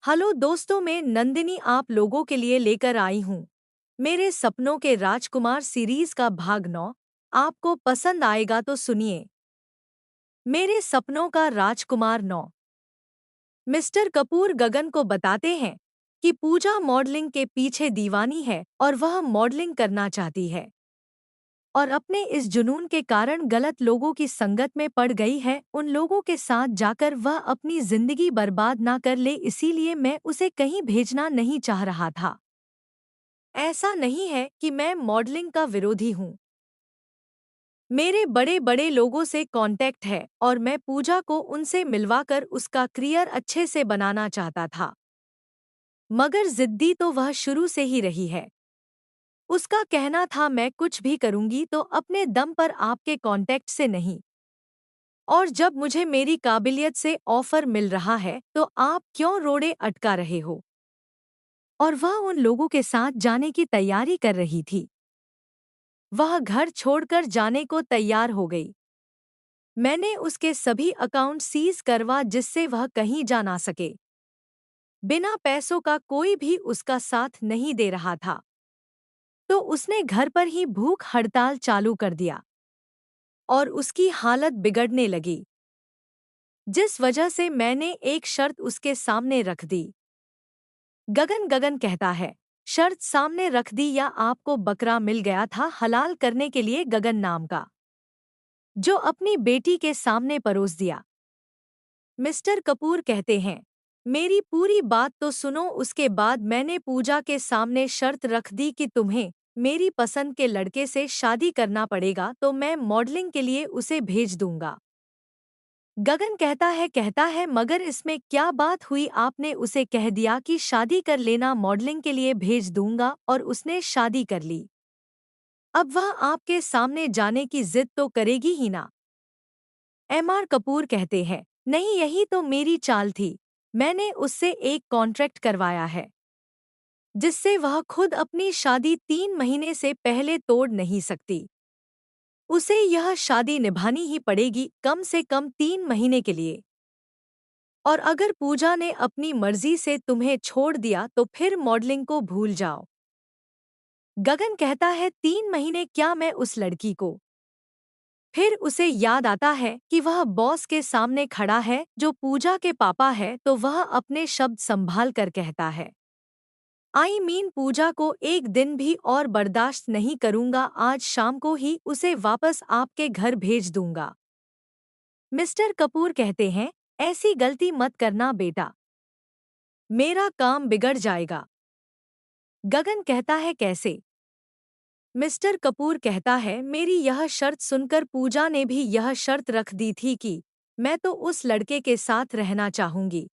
Hello दोस्तों, मैं नंदिनी आप लोगों के लिए लेकर आई हूँ मेरे सपनों के राजकुमार सीरीज का भाग 9। आपको पसंद आएगा तो सुनिए। मेरे सपनों का राजकुमार 9। मिस्टर कपूर गगन को बताते हैं कि पूजा मॉडलिंग के पीछे दीवानी है और वह मॉडलिंग करना चाहती है और अपने इस जुनून के कारण गलत लोगों की संगत में पड़ गई है। उन लोगों के साथ जाकर वह अपनी जिंदगी बर्बाद ना कर ले, इसीलिए मैं उसे कहीं भेजना नहीं चाह रहा था। ऐसा नहीं है कि मैं मॉडलिंग का विरोधी हूँ। मेरे बड़े बड़े लोगों से कांटेक्ट है और मैं पूजा को उनसे मिलवाकर उसका करियर अच्छे से बनाना चाहता था, मगर जिद्दी तो वह शुरू से ही रही है। उसका कहना था मैं कुछ भी करूंगी तो अपने दम पर, आपके कांटेक्ट से नहीं। और जब मुझे मेरी काबिलियत से ऑफर मिल रहा है तो आप क्यों रोड़े अटका रहे हो। और वह उन लोगों के साथ जाने की तैयारी कर रही थी। वह घर छोड़कर जाने को तैयार हो गई। मैंने उसके सभी अकाउंट सीज करवा जिससे वह कहीं जा ना सके। बिना पैसों का कोई भी उसका साथ नहीं दे रहा था, तो उसने घर पर ही भूख हड़ताल चालू कर दिया और उसकी हालत बिगड़ने लगी, जिस वजह से मैंने एक शर्त उसके सामने रख दी। गगन गगन कहता है, शर्त सामने रख दी या आपको बकरा मिल गया था हलाल करने के लिए गगन नाम का, जो अपनी बेटी के सामने परोस दिया। मिस्टर कपूर कहते हैं, मेरी पूरी बात तो सुनो। उसके बाद मैंने पूजा के सामने शर्त रख दी कि तुम्हें मेरी पसंद के लड़के से शादी करना पड़ेगा तो मैं मॉडलिंग के लिए उसे भेज दूंगा। गगन कहता है मगर इसमें क्या बात हुई, आपने उसे कह दिया कि शादी कर लेना, मॉडलिंग के लिए भेज दूंगा और उसने शादी कर ली। अब वह आपके सामने जाने की जिद तो करेगी ही ना। एमआर कपूर कहते हैं, नहीं यही तो मेरी चाल थी। मैंने उससे एक कॉन्ट्रैक्ट करवाया है जिससे वह खुद अपनी शादी 3 महीने से पहले तोड़ नहीं सकती। उसे यह शादी निभानी ही पड़ेगी कम से कम 3 महीने के लिए। और अगर पूजा ने अपनी मर्जी से तुम्हें छोड़ दिया तो फिर मॉडलिंग को भूल जाओ। गगन कहता है, 3 महीने क्या, मैं उस लड़की को। फिर उसे याद आता है कि वह बॉस के सामने खड़ा है जो पूजा के पापा है, तो वह अपने शब्द संभाल कर कहता है, पूजा को एक दिन भी और बर्दाश्त नहीं करूंगा, आज शाम को ही उसे वापस आपके घर भेज दूंगा। मिस्टर कपूर कहते हैं, ऐसी गलती मत करना बेटा, मेरा काम बिगड़ जाएगा। गगन कहता है, कैसे। मिस्टर कपूर कहता है, मेरी यह शर्त सुनकर पूजा ने भी यह शर्त रख दी थी कि मैं तो उस लड़के के साथ रहना चाहूंगी,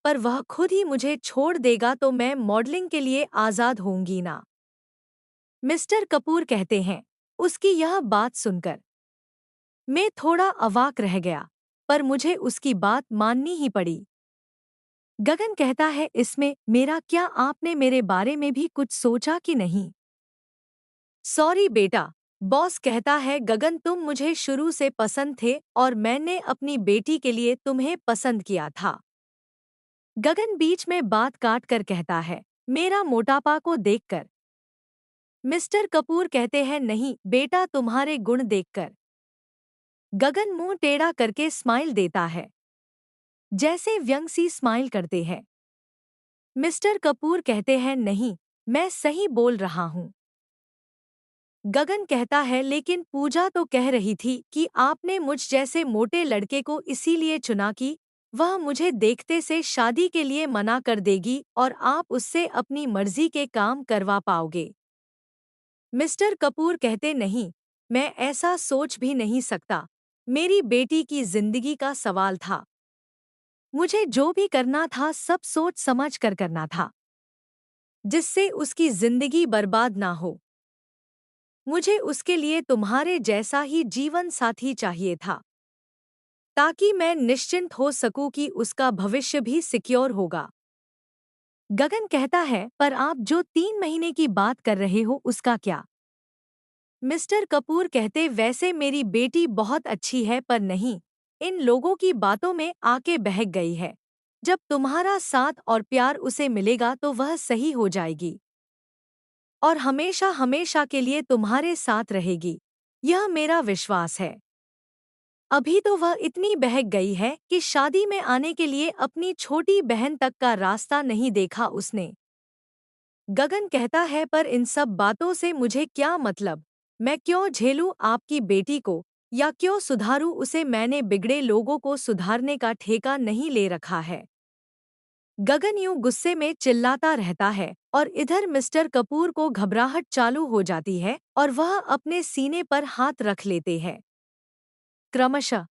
पर वह खुद ही मुझे छोड़ देगा तो मैं मॉडलिंग के लिए आज़ाद होंगी ना। मिस्टर कपूर कहते हैं, उसकी यह बात सुनकर मैं थोड़ा अवाक रह गया, पर मुझे उसकी बात माननी ही पड़ी। गगन कहता है, इसमें मेरा क्या, आपने मेरे बारे में भी कुछ सोचा कि नहीं। सॉरी बेटा, बॉस कहता है, गगन तुम मुझे शुरू से पसंद थे और मैंने अपनी बेटी के लिए तुम्हें पसंद किया था। गगन बीच में बात काट कर कहता है, मेरा मोटापा को देखकर। मिस्टर कपूर कहते हैं, नहीं बेटा, तुम्हारे गुण देखकर। गगन मुंह टेढ़ा करके स्माइल देता है, जैसे व्यंग सी स्माइल करते हैं। मिस्टर कपूर कहते हैं, नहीं मैं सही बोल रहा हूँ। गगन कहता है, लेकिन पूजा तो कह रही थी कि आपने मुझ जैसे मोटे लड़के को इसीलिए चुना कि वह मुझे देखते से शादी के लिए मना कर देगी और आप उससे अपनी मर्जी के काम करवा पाओगे। मिस्टर कपूर कहते, नहीं मैं ऐसा सोच भी नहीं सकता, मेरी बेटी की जिंदगी का सवाल था। मुझे जो भी करना था सब सोच समझ कर करना था, जिससे उसकी जिंदगी बर्बाद ना हो। मुझे उसके लिए तुम्हारे जैसा ही जीवन साथी चाहिए था, ताकि मैं निश्चिंत हो सकूं कि उसका भविष्य भी सिक्योर होगा। गगन कहता है, पर आप जो 3 महीने की बात कर रहे हो उसका क्या। मिस्टर कपूर कहते, वैसे मेरी बेटी बहुत अच्छी है, पर नहीं, इन लोगों की बातों में आके बहक गई है, जब तुम्हारा साथ और प्यार उसे मिलेगा तो वह सही हो जाएगी और हमेशा हमेशा के लिए तुम्हारे साथ रहेगी। यह मेरा विश्वास है। अभी तो वह इतनी बहक गई है कि शादी में आने के लिए अपनी छोटी बहन तक का रास्ता नहीं देखा उसने। गगन कहता है, पर इन सब बातों से मुझे क्या मतलब? मैं क्यों झेलूं आपकी बेटी को या क्यों सुधारूं उसे? मैंने बिगड़े लोगों को सुधारने का ठेका नहीं ले रखा है। गगन यूं गुस्से में चिल्लाता रहता है और इधर मिस्टर कपूर को घबराहट चालू हो जाती है और वह अपने सीने पर हाथ रख लेते हैं। क्रमशः